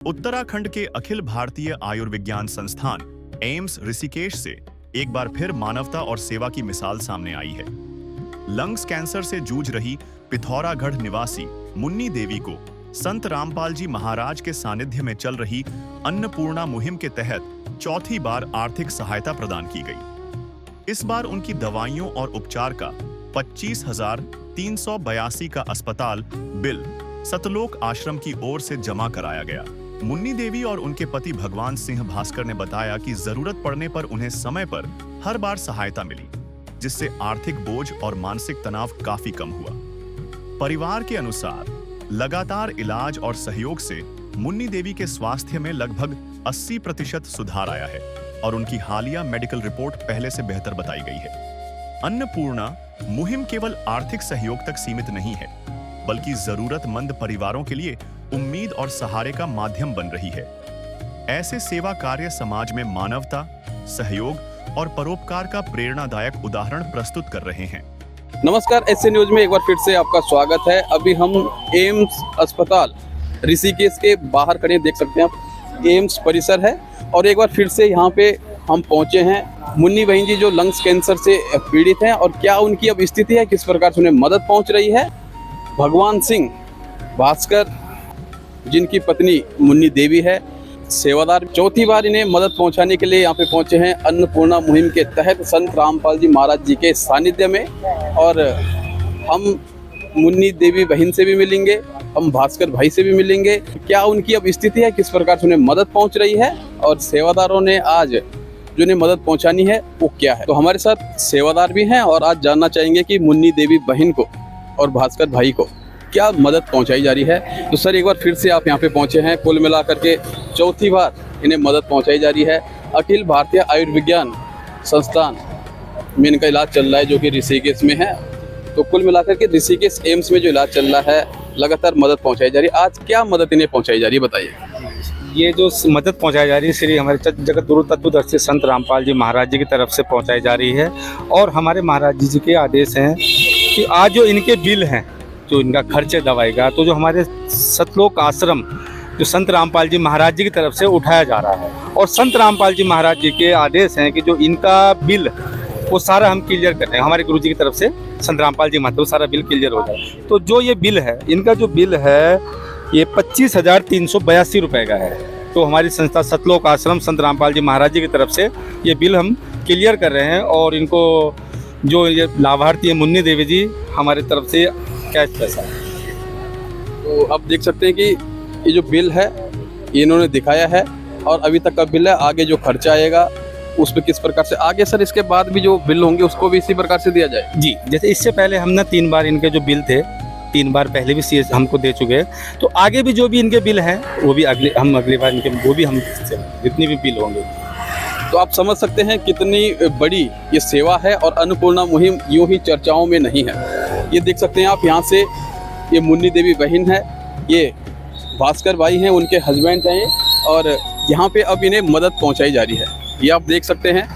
उत्तराखंड के अखिल भारतीय आयुर्विज्ञान संस्थान एम्स ऋषिकेश से एक बार फिर मानवता और सेवा की मिसाल सामने आई है। लंग्स कैंसर से जूझ रही पिथौरागढ़ निवासी मुन्नी देवी को संत रामपाल जी महाराज के सानिध्य में चल रही अन्नपूर्णा मुहिम के तहत चौथी बार आर्थिक सहायता प्रदान की गई। इस बार उनकी दवाइयों और उपचार का 25,382 का अस्पताल बिल सतलोक आश्रम की ओर से जमा कराया गया। मुन्नी देवी और उनके पति भगवान सिंह भास्कर ने बताया कि जरूरत पड़ने पर उन्हें समय पर हर बार सहायता मिली, जिससे आर्थिक बोझ और मानसिक तनाव काफी कम हुआ। परिवार के अनुसार लगातार इलाज और सहयोग से मुन्नी देवी के स्वास्थ्य में लगभग 80% सुधार आया है और उनकी हालिया मेडिकल रिपोर्ट पहले से बेहतर बताई गई है। अन्नपूर्णा मुहिम केवल आर्थिक सहयोग तक सीमित नहीं है, बल्कि जरूरतमंद परिवारों के लिए उम्मीद और सहारे का माध्यम बन रही है। ऐसे सेवा कार्य समाज में मानवता, सहयोग और परोपकार का प्रेरणादायक उदाहरण प्रस्तुत कर रहे हैं। नमस्कार, ऐसे न्यूज में एक बार फिर से आपका स्वागत है। अभी हम एम्स अस्पताल ऋषिकेश के बाहर खड़े देख सकते हैं आप, एम्स परिसर है और एक बार फिर से यहाँ पे हम पहुँचे हैं। मुन्नी बहन जी जो लंग्स कैंसर से पीड़ित हैं और क्या उनकी अब स्थिति है, किस प्रकार से उन्हें मदद पहुँच रही है। भगवान सिंह भास्कर जिनकी पत्नी मुन्नी देवी है, सेवादार चौथी बार इन्हें मदद पहुंचाने के लिए यहाँ पे पहुंचे हैं अन्नपूर्णा मुहिम के तहत संत रामपाल जी महाराज जी के सानिध्य में। और हम मुन्नी देवी बहन से भी मिलेंगे, हम भास्कर भाई से भी मिलेंगे, क्या उनकी अब स्थिति है, किस प्रकार से उन्हें मदद पहुंच रही है और सेवादारों ने आज जो उन्हें मदद पहुंचानी है वो क्या है। तो हमारे साथ सेवादार भी हैं और आज जानना चाहेंगे कि मुन्नी देवी बहन को और भास्कर भाई को क्या मदद पहुंचाई जा रही है। तो सर, एक बार फिर से आप यहाँ पे पहुंचे हैं, कुल मिलाकर के चौथी बार इन्हें मदद पहुंचाई जा रही है। अखिल भारतीय आयुर्विज्ञान संस्थान में इनका इलाज चल रहा है जो कि ऋषिकेश में है। तो कुल मिलाकर के ऋषिकेश एम्स में जो इलाज चल रहा है, लगातार मदद पहुँचाई जा रही है। आज क्या मदद इन्हें पहुँचाई जा रही है, बताइए। ये जो मदद पहुंचाई जा रही है श्री हमारे जगत गुरु तत्वदर्शी संत रामपाल जी महाराज जी की तरफ से पहुंचाई जा रही है। और हमारे महाराज जी के आदेश हैं कि आज जो इनके बिल हैं, जो इनका खर्चे दवाई का, तो जो हमारे सतलोक आश्रम जो संत रामपाल जी महाराज जी की तरफ से उठाया जा रहा है। और संत रामपाल जी महाराज जी के आदेश हैं कि जो इनका बिल वो सारा हम क्लियर कर रहे हैं। हमारे गुरु जी की तरफ से संत रामपाल जी महाराज वो सारा बिल क्लियर हो जाए। तो जो ये बिल है, इनका जो बिल है ये 25,382 रुपये का है। तो हमारी संस्था सतलोक आश्रम संत रामपाल जी महाराज जी की तरफ से ये बिल हम क्लियर कर रहे हैं। और इनको जो ये लाभार्थी है मुन्नी देवी जी, हमारी तरफ से कैश पैसा। तो आप देख सकते हैं कि ये जो बिल है ये इन्होंने दिखाया है और अभी तक का बिल है। आगे जो खर्चा आएगा उस पर किस प्रकार से आगे सर इसके बाद भी जो बिल होंगे उसको भी इसी प्रकार से दिया जाए जी। जैसे इससे पहले हमने 3 बार इनके जो बिल थे, 3 बार पहले भी सीएस हमको दे चुके हैं। तो आगे भी जो भी इनके बिल हैं वो भी अगली बार इनके वो भी हम जितनी भी बिल होंगे। तो आप समझ सकते हैं कितनी बड़ी ये सेवा है और अन्नपूर्णा मुहिम यूं ही चर्चाओं में नहीं है। ये देख सकते हैं आप, यहाँ से ये मुन्नी देवी बहन है, ये भास्कर भाई हैं, उनके हस्बैंड हैं ये, और यहाँ पे अब इन्हें मदद पहुँचाई जा रही है। ये आप देख सकते हैं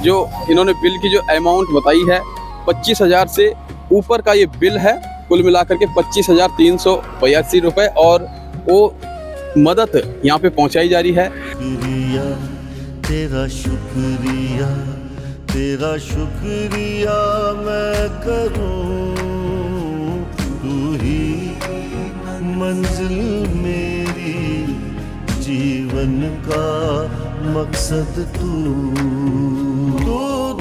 जो इन्होंने बिल की जो अमाउंट बताई है 25,000 से ऊपर का ये बिल है। कुल मिलाकर के 25,382 रुपये और वो मदद यहाँ पे पहुँचाई जा रही है। तेरा शुक्रिया मैं करूं, तू ही मंजिल मेरी, जीवन का मकसद तू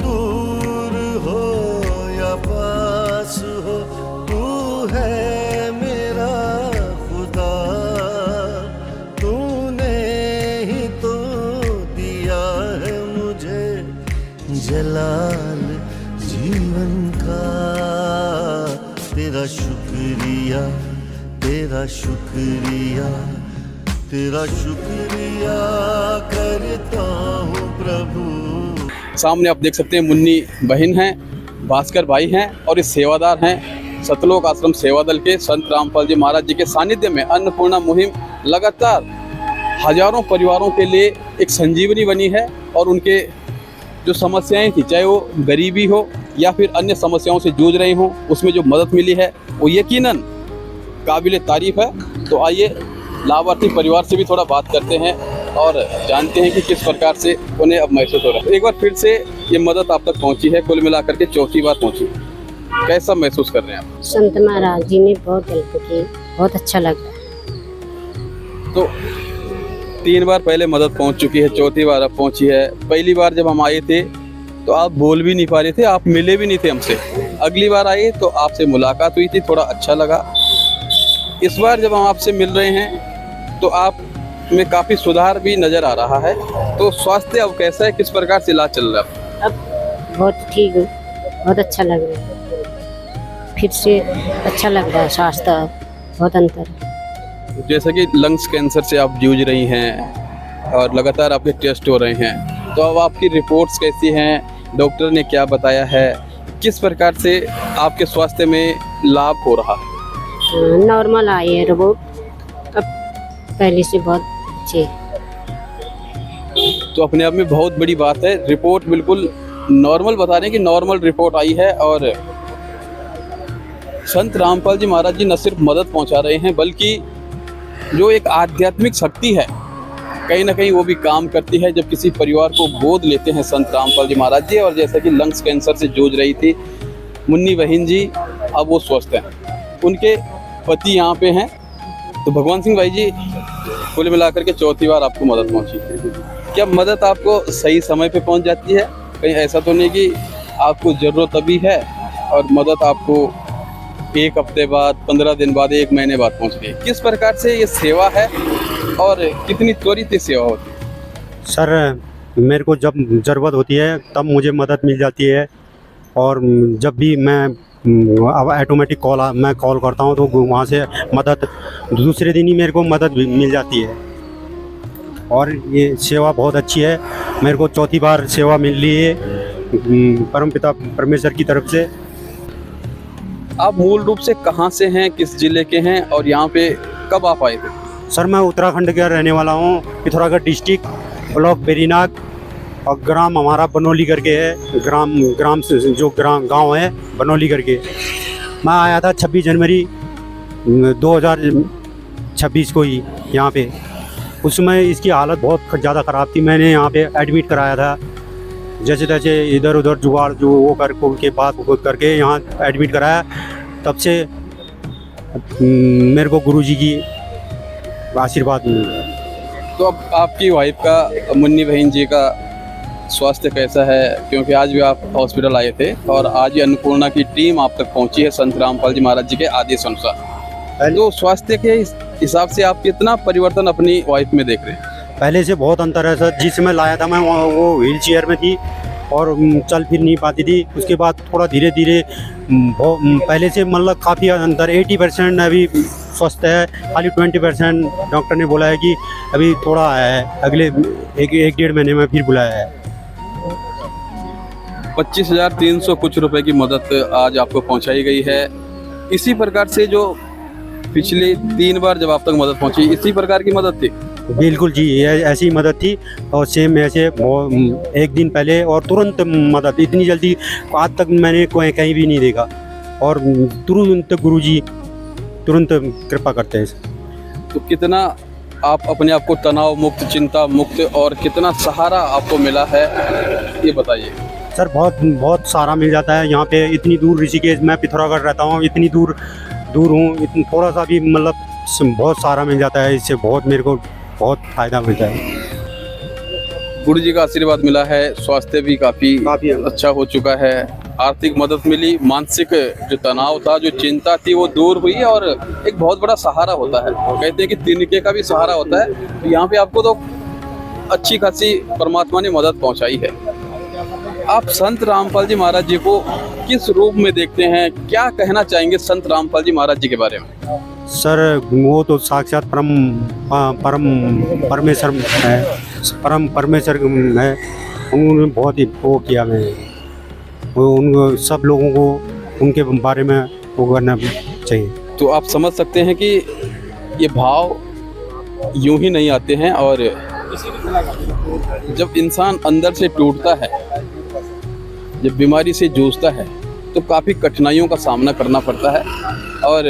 दूर हो या पास हो, तू है मेरा खुदा, तूने ही तो दिया है मुझे जलाल जीवन का। तेरा शुक्रिया, तेरा शुक्रिया, तेरा शुक्रिया करता हूँ प्रभु। सामने आप देख सकते हैं मुन्नी बहन हैं, भास्कर भाई हैं और इस सेवादार हैं सतलोक आश्रम सेवा दल के संत रामपाल जी महाराज जी के सानिध्य में अन्नपूर्णा मुहिम लगातार हजारों परिवारों के लिए एक संजीवनी बनी है। और उनके जो समस्याएं थी, चाहे वो गरीबी हो या फिर अन्य समस्याओं से जूझ रहे हों, उसमें जो मदद मिली है वो यकीनन काबिल तारीफ है। तो आइए लाभार्थी परिवार से भी थोड़ा बात करते हैं और जानते हैं कि किस प्रकार से उन्हें अब महसूस हो रहा है। एक बार फिर से ये मदद आप तक पहुंची है, कुल मिलाकर के चौथी बार पहुंची है। कैसा महसूस कर रहे हैं आप? संत महाराज जी ने बहुत हेल्प की, बहुत अच्छा लग रहा है। तो 3 बार पहले मदद पहुंच चुकी है, चौथी बार अब पहुंची है। पहली बार जब हम आए थे तो आप बोल भी नहीं पा रहे थे, आप मिले भी नहीं थे हमसे। अगली बार आए तो आपसे मुलाकात हुई थी, थोड़ा अच्छा लगा। इस बार जब हम आपसे मिल रहे हैं तो आप में काफ़ी सुधार भी नज़र आ रहा है। तो स्वास्थ्य अब कैसा है, किस प्रकार से इलाज चल रहा है? अब बहुत ठीक हूँ, बहुत अच्छा लग रहा है, फिर से अच्छा लग रहा है, स्वास्थ्य बहुत अंतर है। जैसा कि लंग्स कैंसर से आप जूझ रही हैं और लगातार आपके टेस्ट हो रहे हैं, तो अब आपकी रिपोर्ट्स कैसी हैं, डॉक्टर ने क्या बताया है, किस प्रकार से आपके स्वास्थ्य में लाभ हो रहा है? नॉर्मल आई है रिपोर्ट, अब पहले से बहुत अच्छी है। तो अपने आप में बहुत बड़ी बात है, रिपोर्ट बिल्कुल नॉर्मल बता रहे हैं कि नॉर्मल रिपोर्ट आई है। और संत रामपाल जी महाराज जी न सिर्फ मदद पहुंचा रहे हैं, बल्कि जो एक आध्यात्मिक शक्ति है कहीं ना कहीं वो भी काम करती है जब किसी परिवार को गोद लेते हैं संत रामपाल जी महाराज जी। और जैसा कि लंग्स कैंसर से जूझ रही थी मुन्नी बहन जी, अब वो स्वस्थ हैं, उनके पति यहाँ पे हैं। तो भगवान सिंह भाई जी, कुल मिलाकर के चौथी बार आपको मदद पहुँची, क्या मदद आपको सही समय पे पहुँच जाती है? कहीं ऐसा तो नहीं कि आपको ज़रूरत अभी है और मदद आपको 1 हफ्ते बाद, 15 दिन बाद, 1 महीने बाद पहुँच रही है? किस प्रकार से ये सेवा है और कितनी त्वरित सेवा होती है? सर, मेरे को जब ज़रूरत होती है तब मुझे मदद मिल जाती है, और जब भी मैं अब ऑटोमेटिक मैं कॉल करता हूँ तो वहाँ से मदद दूसरे दिन ही मेरे को मदद भी मिल जाती है। और ये सेवा बहुत अच्छी है, मेरे को चौथी बार सेवा मिल रही है परमपिता परमेश्वर की तरफ से। आप मूल रूप से कहाँ से हैं, किस जिले के हैं और यहाँ पे कब आप आए थे? सर, मैं उत्तराखंड का रहने वाला हूँ, पिथौरागढ़ डिस्ट्रिक्ट, ब्लॉक बेरीनाग, और ग्राम हमारा बनौली करके है। ग्राम से जो गांव है बनौली करके। मैं आया था 26 जनवरी 2026 को ही यहाँ पे। उस समय इसकी हालत बहुत ज़्यादा ख़राब थी, मैंने यहाँ पे एडमिट कराया था। जैसे तैसे इधर उधर जुगाड़ जो वो के बाद करके यहाँ एडमिट कराया। तब से मेरे को गुरुजी की आशीर्वाद मिला। तो अब आपकी वाइफ का, मुन्नी बहन जी का स्वास्थ्य कैसा है? क्योंकि आज भी आप हॉस्पिटल आए थे और आज ही अन्नपूर्णा की टीम आप तक पहुंची है संत रामपाल जी महाराज जी के आदेश अनुसार। तो स्वास्थ्य के हिसाब से आप कितना परिवर्तन अपनी वाइफ में देख रहे हैं? पहले से बहुत अंतर है सर। जिस समय लाया था मैं वो व्हील चेयर में थी और चल फिर नहीं पाती थी। उसके बाद थोड़ा धीरे धीरे पहले से मतलब काफ़ी अंतर, 80% अभी स्वस्थ है, खाली 20% डॉक्टर ने बोला है कि अभी थोड़ा है, अगले 1-1.5 महीने में फिर बुलाया है। 25,300 कुछ रुपए की मदद आज आपको पहुंचाई गई है। इसी प्रकार से जो पिछले 3 बार जब आप तक मदद पहुंची, इसी प्रकार की मदद थी? बिल्कुल जी, ऐसी मदद थी। और सेम ऐसे 1 दिन पहले और तुरंत मदद, इतनी जल्दी आज तक मैंने कहीं भी नहीं देखा। और तुरंत गुरुजी तुरंत कृपा करते हैं। तो कितना आप अपने आप को तनाव मुक्त, चिंता मुक्त और कितना सहारा आपको मिला है, ये बताइए। सर, बहुत सहारा मिल जाता है यहाँ पे। इतनी दूर ऋषिकेश, मैं पिथौरागढ़ रहता हूँ, इतनी दूर हूँ, थोड़ा सा भी मतलब बहुत सहारा मिल जाता है। इससे बहुत मेरे को बहुत फ़ायदा मिलता है। गुरु जी का आशीर्वाद मिला है, स्वास्थ्य भी काफ़ी अच्छा हो चुका है, आर्थिक मदद मिली, मानसिक जो तनाव था, जो चिंता थी, वो दूर हुई और एक बहुत बड़ा सहारा होता है। कहते हैं कि तिनके का भी सहारा होता है। तो यहाँ पे आपको तो अच्छी खासी परमात्मा ने मदद पहुँचाई है। आप संत रामपाल जी महाराज जी को किस रूप में देखते हैं, क्या कहना चाहेंगे संत रामपाल जी महाराज जी के बारे में? सर, वो तो साक्षात परमेश्वर है, परम परमेश्वर है। उन्होंने बहुत ही वो किया है, उनको सब लोगों को उनके बारे में वो करना चाहिए। तो आप समझ सकते हैं कि ये भाव यूं ही नहीं आते हैं, और जब इंसान अंदर से टूटता है, जब बीमारी से जूझता है, तो काफ़ी कठिनाइयों का सामना करना पड़ता है। और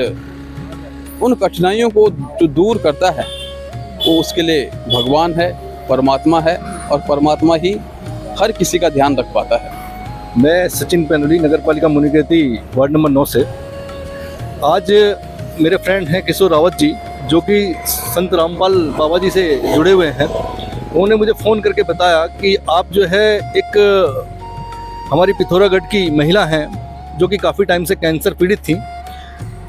उन कठिनाइयों को जो दूर करता है वो उसके लिए भगवान है, परमात्मा है, और परमात्मा ही हर किसी का ध्यान रख पाता है। मैं सचिन पेनुली, नगर पालिका मुनिकेती, वार्ड नंबर 9 से। आज मेरे फ्रेंड हैं किशोर रावत जी, जो कि संत रामपाल बाबा जी से जुड़े हुए हैं। उन्होंने मुझे फ़ोन करके बताया कि आप जो है एक हमारी पिथौरागढ़ की महिला हैं जो कि काफ़ी टाइम से कैंसर पीड़ित थी,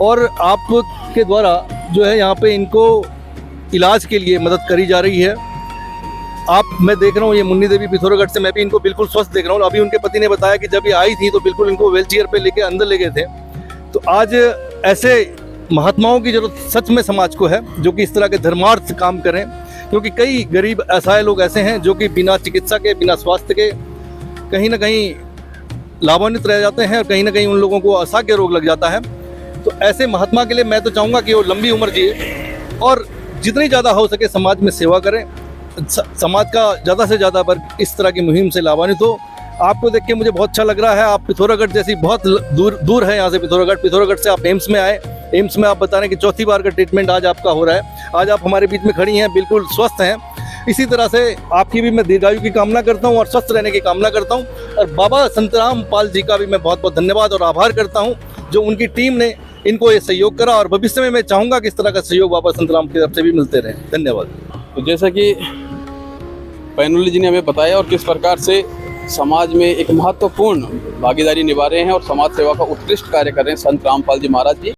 और आप के द्वारा जो है यहाँ पे इनको इलाज के लिए मदद करी जा रही है। मैं देख रहा हूँ ये मुन्नी देवी पिथौरागढ़ से, मैं भी इनको बिल्कुल स्वस्थ देख रहा हूँ। अभी उनके पति ने बताया कि जब ये आई थी तो बिल्कुल इनको व्हीलचेयर पे लेके अंदर ले गए थे। तो आज ऐसे महात्माओं की जरूरत सच में समाज को है, जो कि इस तरह के धर्मार्थ काम करें, क्योंकि कई गरीब असहाय लोग ऐसे हैं जो कि बिना चिकित्सा के, बिना स्वास्थ्य के कहीं ना कहीं लाभान्वित रह जाते हैं, और कहीं ना कहीं उन लोगों को असाध्य रोग लग जाता है। तो ऐसे महात्मा के लिए मैं तो चाहूँगा कि वो लंबी उम्र जिए और जितनी ज़्यादा हो सके समाज में सेवा करें, समाज का ज़्यादा से ज़्यादा वर्ग इस तरह की मुहिम से लाभान्वित हो। आपको देख के मुझे बहुत अच्छा लग रहा है। आप पिथौरागढ़ जैसी बहुत दूर है यहाँ से पिथौरागढ़ से आप एम्स में आए। एम्स में आप बता रहे हैं कि चौथी बार का ट्रीटमेंट आज आपका हो रहा है। आज आप हमारे बीच में खड़ी हैं, बिल्कुल स्वस्थ हैं। इसी तरह से आपकी भी मैं दीर्घायु की कामना करता हूँ और स्वस्थ रहने की कामना करता हूँ। और बाबा संतराम पाल जी का भी मैं बहुत बहुत धन्यवाद और आभार करता हूँ, जो उनकी टीम ने इनको ये सहयोग करा, और भविष्य में मैं चाहूँगा कि इस तरह का सहयोग बाबा संतराम की तरफ से भी मिलते रहे। धन्यवाद। तो जैसा कि पैनुली जी ने हमें बताया और किस प्रकार से समाज में एक महत्वपूर्ण भागीदारी निभा रहे हैं और समाज सेवा का उत्कृष्ट कार्य कर रहे हैं संत रामपाल जी महाराज जी,